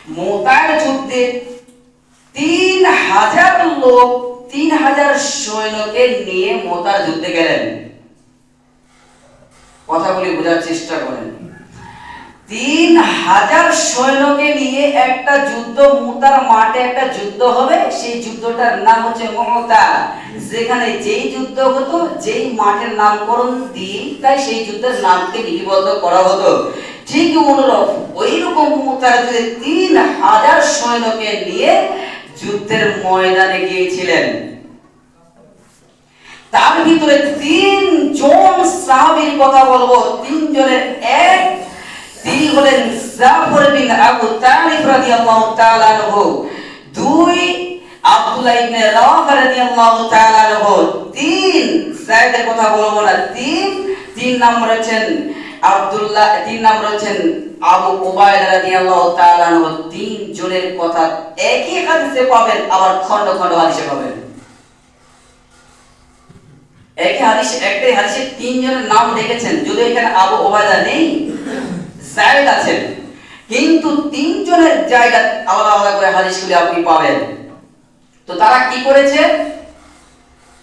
মুতার যুদ্ধে 3000 লোক, 3000 সৈন্যকে নিয়ে মুতার যুদ্ধে গেলেন। কথাগুলি বোঝার চেষ্টা করেন। 3000 সৈন্যকে নিয়ে একটা যুদ্ধ, মুতার মাঠে একটা যুদ্ধ হবে। সেই যুদ্ধটার নাম হচ্ছে মুতা। যেখানে যেই যুদ্ধ হতো, যেই মাঠের নামকরণ দিয়ে তাই সেই যুদ্ধের নামকে লিপিবদ্ধ করা হতো। ঠিক অনুরূপ ওইরকম মুতার যুদ্ধে 3000 সৈন্যকে নিয়ে যুদ্ধের ময়দানে গিয়েছিলেন। তার ভিতরে 3 জন সাহাবীর কথা বলবো। 3 জনের এক, তিনি হলেন জাফর বিন আবু তালিব রাদিয়াল্লাহু তাআলা আনহু। 2 আব্দুল্লাহ ইবনে রাওয়াহা রাদিয়াল্লাহু তাআলা আনহু। 3 যায়েদের কথা বলবো না। 3 নম্বর হচ্ছেন আব্দুল্লাহ, 3 নম্বর হচ্ছেন আবু উবাইদা রাদিয়াল্লাহু তাআলা আনহু। 3 জনের কথা একই হাদিসে পাবেন, আবার খন্ড খন্ড হাদিসে পাবেন। একই হাদিসে, একটাই হাদিসে 3 জনের নাম লিখেছেন। যদি এখানে আবু উবাইদা নেই, যায়েদ আছেন, কিন্তু 3 জনের জায়গা আলাদা আলাদা করে হাদিসগুলি আপনি পাবেন। তো তারা কি করেছে?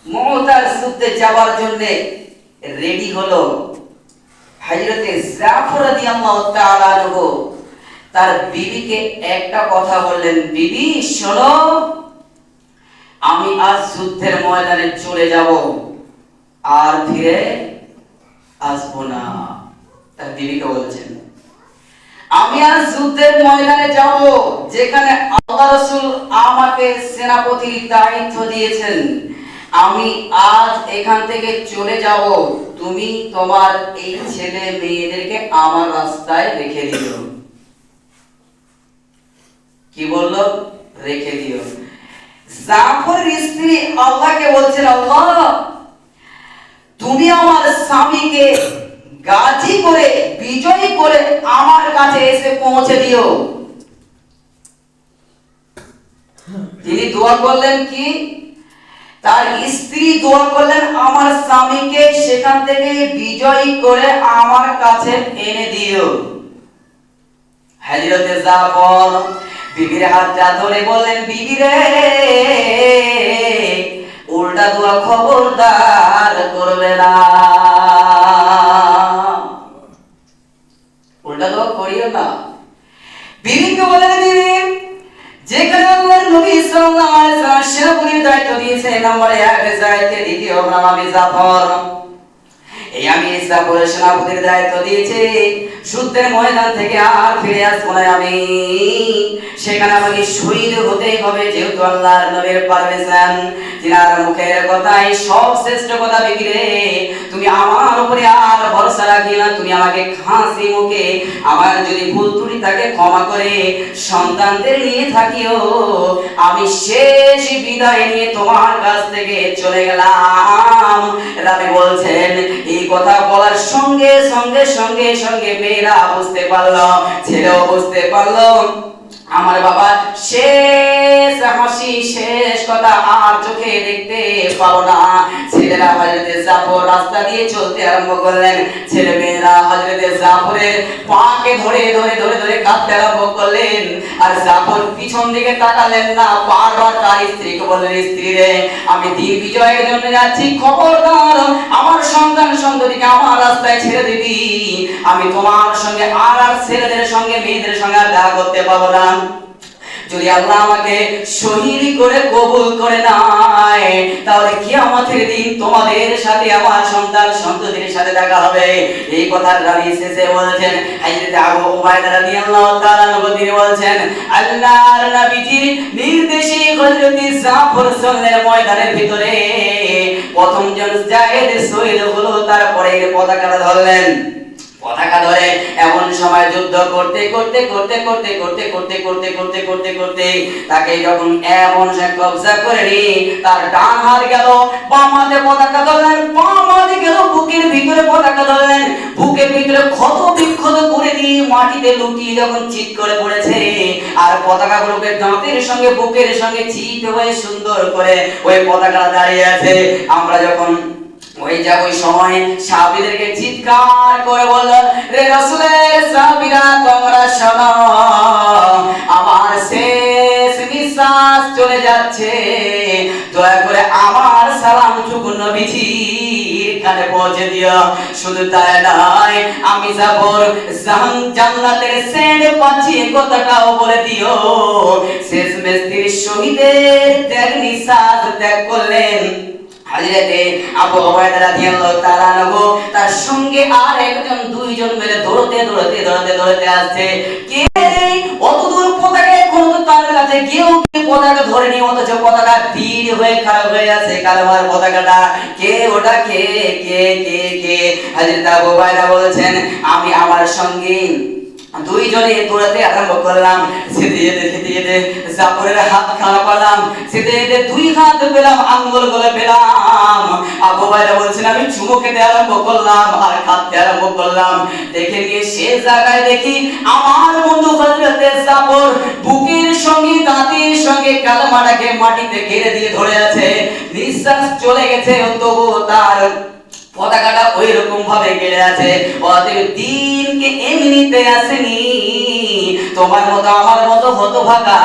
মুতার যুদ্ধে যাওয়ার জন্য রেডি হলো। হযরতে জাফর রাদিয়াল্লাহু তাআলা আনহু তার বিবিকে একটা কথা বললেন, বিবি শোনো, আমি আজ যুদ্ধের ময়দানে চলে যাব, আর ফিরে আসবো না। তার বিবিকে বলছেন, আমি আজ যুদ্ধের ময়দানে যাব, যেখানে আল্লাহ রাসূল আমাকে সেনাপতির দায়িত্ব দিয়েছেন। আমি আজ এখান থেকে চলে যাব, তুমি তোমার এই ছেলে মেয়েদেরকে আমার রাস্তায় রেখে দিও। কি বলল? রেখে দিও। জাফরের স্ত্রী আল্লাহকে বলছেন, আল্লাহ তুমি আমার স্বামীকে গাজী করে, বিজয়ী করে আমার কাছে এসে পৌঁছে দিও। তিনি দোয়া করলেন কি? তার স্ত্রী দোয়া করলেন, আমার স্বামীকে সেখান থেকে বিজয়ী করে আমার কাছে এনে দিও। হযরতে জাফর বিবির হাতটা ধরে বললেন, বিবি রে, উল্টা দোয়া খবরদার করবে না, উল্টা দোয়া করিও না। বিবিকে বলেন, বিবি, যেখানে আল্লাহর নবী সাল্লাল্লাহু আলাইহি ওয়াসাল্লাম সেনাপতির দায়িত্ব দিয়েছেন, নাম্বার 1 জায়েদকে, দ্বিতীয় নাম আমি জাফর, এই আমি জাফরের সেনাপতির দায়িত্ব দিয়েছি। যুদ্ধের ময়দান থেকে আর ফিরে আসবো না আমি, সেখানে আমাকে শহীদ হতেই হবে, যেহেতু আল্লাহর নবীর পারমিশন। তিনার মুখের কথাই সব শ্রেষ্ঠ কথা। বিবি রে, তুমি আমার উপরে আর ভরসা রাখিও না, তুমি আমাকে হাসি মুখে, আমার যদি ভুল ত্রুটি থাকে ক্ষমা করে সন্তানদের নিয়ে থাকিও। আমি শেষ বিদায় নিয়ে তোমার কাছ থেকে চলে গেলাম। রাবি বলছেন, এই কথা বলার সঙ্গে সঙ্গে সঙ্গে সঙ্গে মেয়েরা বুঝতে পারলো, ছেলেও বুঝতে পারলো, আমার বাবা শেষ হাসি, শেষ কথা আর চোখে দেখতে পাবো না। ছেলেরা হযরতে জাফর রাস্তা দিয়ে চলতে আরম্ভ করলেন। ছেলে মেয়েরা হযরতে জাফরের পাকে ধরে ধরে ধরে ধরে কাঁদতে আরম্ভ করলেন। আর জাফর পিছন দিকে তাকালেন না, বারবার তার স্ত্রীকে বললেন, স্ত্রী রে, আমি দিন বিজয়ের জন্য যাচ্ছি, খবরদার আমার সন্তান সন্ততিকে আমার রাস্তায় ছেড়ে দিবি। আমি তোমার সঙ্গে আর ছেলেদের সঙ্গে মেয়েদের সঙ্গে আর দেখা করতে পাবো না। যদি আল্লাহ আমাকে শহীদ করে কবুল করে নেয়, তাহলে কিয়ামতের দিন তোমাদের সাথে আমার সন্তান সন্ততির সাথে দেখা হবে। এই কথার রাবি শেষে বলেছেন, হযরত আবু উবাইদা রাদিয়াল্লাহু তাআলা আনহু তিনি বলেছেন, আল্লাহর নবীজির নির্দেশে হযরত জাফর যুদ্ধের ময়দানের ভিতরে প্রথম জন জায়েদ শহীদ হলো। তারপরে পতাকাটা ধরলেন। পতাকা ধরে এমন সময় যুদ্ধ করতে করতে করতে করতে করতে করতে করতে করতে করতে করতে তাকে যখন এমন সে কবজা করে নি, তার ডান হাত গেল, বাম হাতে পতাকা ধরলেন, বাম হাতে গেল, বুকের ভিতরে পতাকা ধরলেন, বুকের ভিতরে ক্ষত বিক্ষত করে দিয়ে মাটিতে লুটিয়ে যখন চিৎ করে পড়েছে, আর পতাকাগুলোকে দাঁতের সঙ্গে বুকের সঙ্গে চিত হয়ে সুন্দর করে ওই পতাকা দাঁড়িয়ে আছে। আমরা যখন ওই সময় সাহাবীদেরকে চিৎকার করে বলল, রে রাসূলের সাহাবীরা তোমরা শোনো, আমার চলে যাচ্ছে, দয়া করে আমার সালামটুকু নবীজির কানে পৌঁছে দিও। শুধু তাই নয়, আমি জাফর জান্নাতের সেন্ট পাচ্ছি কথাটাও বলে দিও। শেষমেশ তিনি শহীদের ত্যাগ নিঃশ্বাস ত্যাগ করলেন। হযরতে আবু উবাইদা রাদিয়াল্লাহু তাআলা আনহু তার সঙ্গে আর একজন দুইজন মিলে দৌড়তে আসছে। কে অতদূর পতাকা এখন তো তার কাছে কেউ পতাকা ধরেনি, অথচ পতাকা তীর হয়ে খারাপ হয়ে আছে। কালেমার পতাকাটা কে ওটা কে কে কে কে হযরত আবু উবাইদা বলেছেন, আমি আমার সঙ্গে দুইজনে দৌড়াতে আরম্ভ করলাম। যেতে জাফরের হাত খানা পেলাম, যেতে দুই হাত পেলাম, আঙ্গুল গুলো পেলাম। আবু উবাইদা বলছেন, আমি চুমু খেতে আরম্ভ করলাম আর খাতে আরম্ভ করলাম। দেখে গিয়ে সে জায়গায় দেখি আমার বন্ধু হযরতে জাফর বুকের সঙ্গে দাঁতের সঙ্গে কালেমাটাকে মাটিতে ঘিরে দিয়ে ধরে আছে। নিঃশ্বাস চলে গেছে, তবু তার পতাকাটা ওই রকম ভাবে গেড়ে আছে। অতএব দিনকে এমনিতে আসেনি, তোমার মতো আমার মতো হতভাগা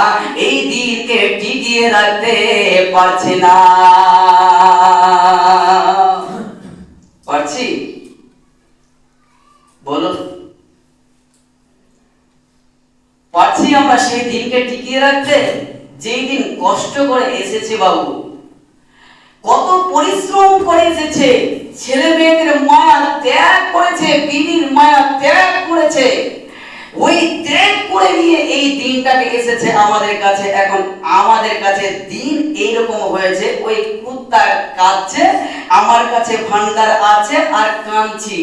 এই দিনকে টিকিয়ে রাখতে পারছে না। পারছি? বলো, পারছি আমরা সেই দিনকে টিকিয়ে রাখতে? যেই দিন কষ্ট করে এসেছে বাবু, কত পরিশ্রম করে এসেছে, ছেলে মেয়েদের মায়া ত্যাগ করেছে, বিবির মায়া ত্যাগ করেছে, ওই ত্যাগ করে নিয়ে এই দিনটাকে এসেছে আমাদের কাছে। এখন আমাদের কাছে দিন এইরকম হয়েছে, ওই কুত্তা কাঁদছে, আমার কাছে ভান্ডার আছে আর কাঁদছি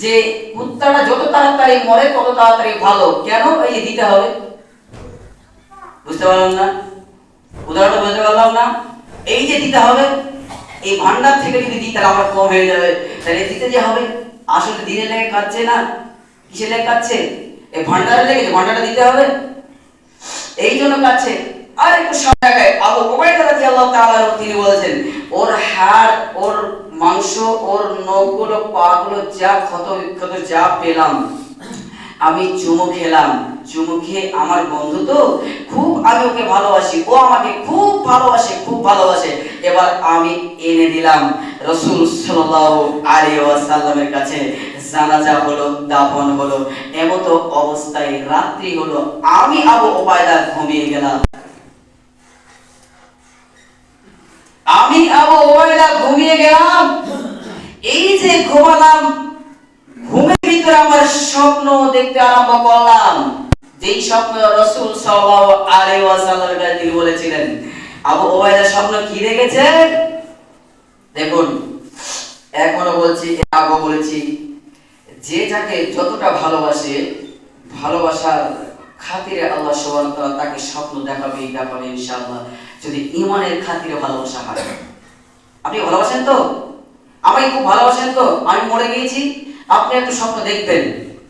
যে কুত্তাটা যত তাড়াতাড়ি মরে তত তাড়াতাড়ি ভালো। কেন এই দিতে হবে? বুঝতে পারলাম না, উদাহরণটা বুঝতে পারলাম না। এই যে দিতে হবে, এই ভান্ডার থেকে যদি দিই তাহলে আমার কম হয়ে যাবে, তাহলে দিতে যে হবে। আসলে দিনের লেগে কাটছে না, কিসের লেগে কাটছে? এই ভান্ডারের লেগে, ভান্ডারটা দিতে হবে, এই জন্য কাটছে। আর একটু সামনে আবু উবাইদা রাদিয়াল্লাহু তাআলা তিনি বলেছেন, ওর হাড়, ওর মাংস, ওর নখগুলো, পাগুলো যা ক্ষত বিক্ষত যা পেলাম, আমি চুমু খেলাম। চুমু খেয়ে আমার বন্ধু তো খুব, আমি ওকে ভালোবাসি, ও আমাকে খুব ভালোবাসে, খুব ভালোবাসে। এবার আমি এনে দিলাম রাসূল সাল্লাল্লাহু আলাইহি ওয়াসাল্লামের কাছে। জানাজা হলো, দাফন হলো, এমত অবস্থায় রাত্রি হলো, আমি আবু উবাইদা ঘুমিয়ে গেলাম। আমি আবু উবাইদা ঘুমিয়ে গেলাম। এই যে ঘুমালাম, ঘুমের ভিতরে আমার স্বপ্ন দেখতে আরম্ভ করলাম। যেই স্বপ্ন রাসূল সাল্লাল্লাহু আলাইহি ওয়াসাল্লামের কাছে তিনি বলেছিলেন। আবু উবাইদা স্বপ্ন কি দেখেছে দেখুন, এখনো বলছি, আগেও বলেছি, যে যাকে যতটা ভালোবাসে, ভালোবাসার খাতিরে আল্লাহ সুবহানাহু ওয়া তাআলা তাকে স্বপ্ন দেখাবে ইনশাআল্লাহ, যদি ঈমানের খাতিরে ভালোবাসা হয়। আপনি ভালোবাসেন তো? আমাকে খুব ভালোবাসেন তো? আমি মরে গিয়েছি, আপনি একটু স্বপ্ন দেখবেন,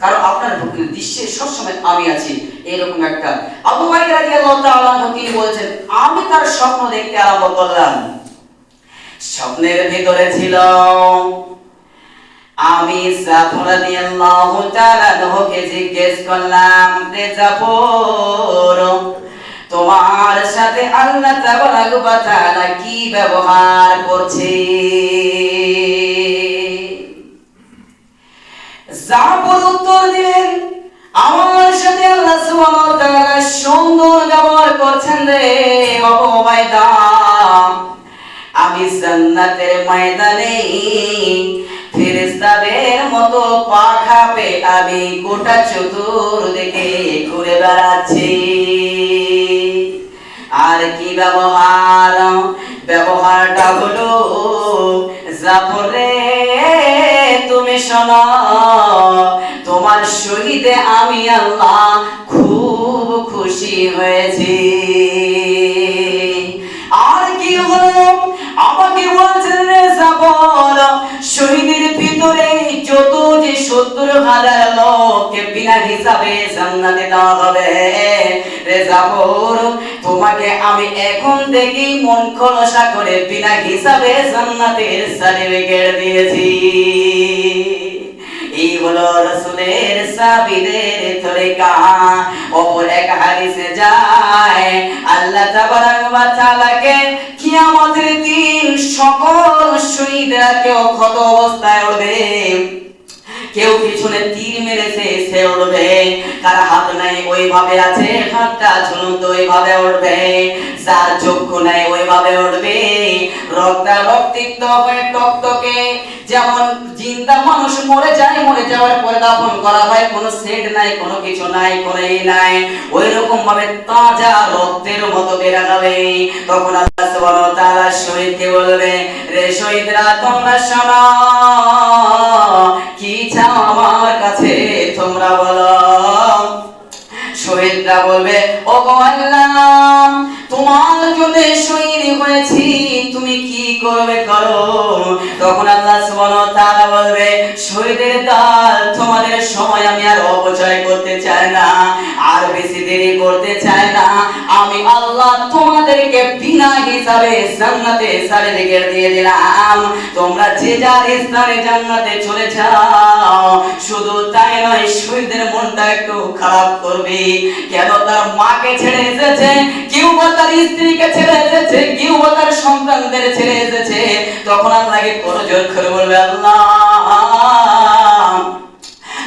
কারণ আপনার দৃশ্যে সবসময় আমি আছি, এরকম একটা। আবু উবাইদা রাদিয়াল্লাহু তাআলা তিনি বলেছেন, আমি তার স্বপ্ন দেখতে আরম্ভ করলাম। স্বপ্নের ভিতরে ছিল আমি জাফর রাদিয়াল্লাহু তাআলা আনহুকে জিজ্ঞেস করলাম, রে জাফর, তোমার সাথে আল্লাহ তাআলা কি ব্যবহার করছে? জাফর উত্তর দিলেন, আমার সাথে আল্লাহ সুবহানাহু ওয়া তাআলা সুন্দর ব্যবহার করছেন রে আবু উবাইদা। আমি জান্নাতের ময়দানে ফেরেশতাদের মতো পাখা পেয়ে আমি গোটা চতুর্দিকে ঘুরে বেড়াচ্ছি। আর কি ব্যবহার? ব্যবহারটা হলো, জাফর রে তুমি শোনো, তোমার শহীদে আমি আল্লাহ খুব খুশি হয়েছি। আর কি হলো? আমাকে বলছেন রে জাফর, শহীদের ভিতরে যত যে ৭০,০০০ লোককে বিনা হিসাবে জান্নাতে দেওয়া হবে, রে জাফর তোমাকে আমি এখন থেকেই মন খোলসা করে বিনা হিসাবে জান্নাতের সার্টিফিকেট দিয়েছি। এই হলো রাসূলের সাহাবীদের তরিকা। অপর এক হাদিসে যায় আল্লাহ তাবারক ওয়া তাআলাকে কিয়ামতের দিন সকল শহীদরা কেউ ক্ষত অবস্থায় উঠবে। কেউ পিছনে তীর মেরেছে সে উঠবে, কার হাত নাই ওইভাবে আছে হাতটা ঝুলন্ত ওইভাবে উঠবে, যার চক্ষু নাই ওইভাবে উঠবে, রক্তাক্ত হয়ে টকটকে যেমন জিন্দা মানুষ মরে যায়, মরে যাওয়ার পরে দাফন করা হয়, কোনো সেট নাই, কোনো কিছু নাই, কোনো নাই, ওই রকম ভাবে তাজা রক্তের মতো বেরা যাবে। তখন আল্লাহ সুবহানাহু ওয়া তাআলা শহীদকে বলবে, রে শহীদরা তোমরা শোনো, কি চাও আমার কাছে তোমরা বলো। শহীদরা বলবে, ও গো আল্লাহ, তোমার জন্য শহীদ হয়েছি, তুমি কি করবে করো। তখন আল্লাহ সুবহানাহু ওয়া তাআলা বলবে, শহীদের দল, তোমাদের সময় আমি আর অপচয় করতে চাই না, আর বেশি দেরি করতে চাই না। আমি আল্লাহ তোমাদেরকে বিনা হিসাবে জান্নাতে সার্টিফিকেট দিয়ে দিলাম, তোমরা যে যার স্থানে জান্নাতে চলে যাও। শুধু তাই নয়, শহীদের মনটা একটু খারাপ করবে, কেন তার মাকে ছেড়ে এসেছে, কেউ বা তার স্ত্রীকে ছেড়ে এসেছে, কেউ বা তার সন্তানদের ছেড়ে এসেছে। তখন আল্লাহকে করজোর করে বলবে, আল্লাহ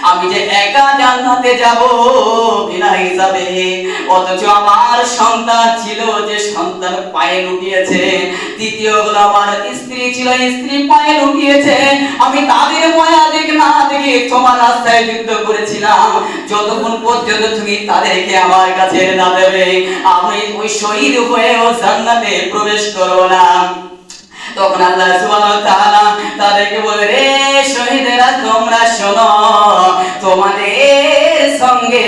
আমি যে একা জান্নাতে যাব বিনা হিসাবে, অথচ আমার সন্তান ছিল, যে সন্তান পায়ে লুটিয়েছে, দ্বিতীয় হলো আমার স্ত্রী ছিল, স্ত্রী পায়ে লুটিয়েছে, আমি তাদের মায়া দেখে না দেখে তোমার রাস্তায় যুদ্ধ করেছিলাম, যতক্ষণ পর্যন্ত তুমি তাদেরকে আমার কাছে না দেবে আমি ওই শহীদ হয়েও জান্নাতে প্রবেশ করব না। তখন আল্লাহ সুবহানাহু ওয়া তাআলা তাদেরকে বলে, রে শহীদেরা তোমরা শোনো, তোমাদের সঙ্গে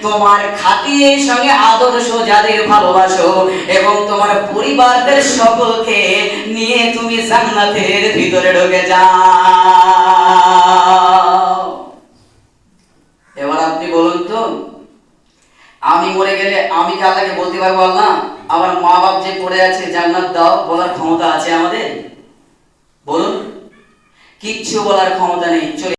তোমার খাতিরের সঙ্গে আদর্শ যাদের ভালোবাসো এবং তোমার পরিবারদের সকলকে নিয়ে তুমি জান্নাতের ভিতরে ঢুকে যাও। এবার আপনি বলুন তো, আমি মরে গেলে আমি কি আল্লাহকে বলতে পারবো, আল্লাহ আমার মা বাপ যে পড়ে আছে জান্নাত দাও, বলার ক্ষমতা আছে আমাদের? বলুন, কিচ্ছু বলার ক্ষমতা নেই। চলে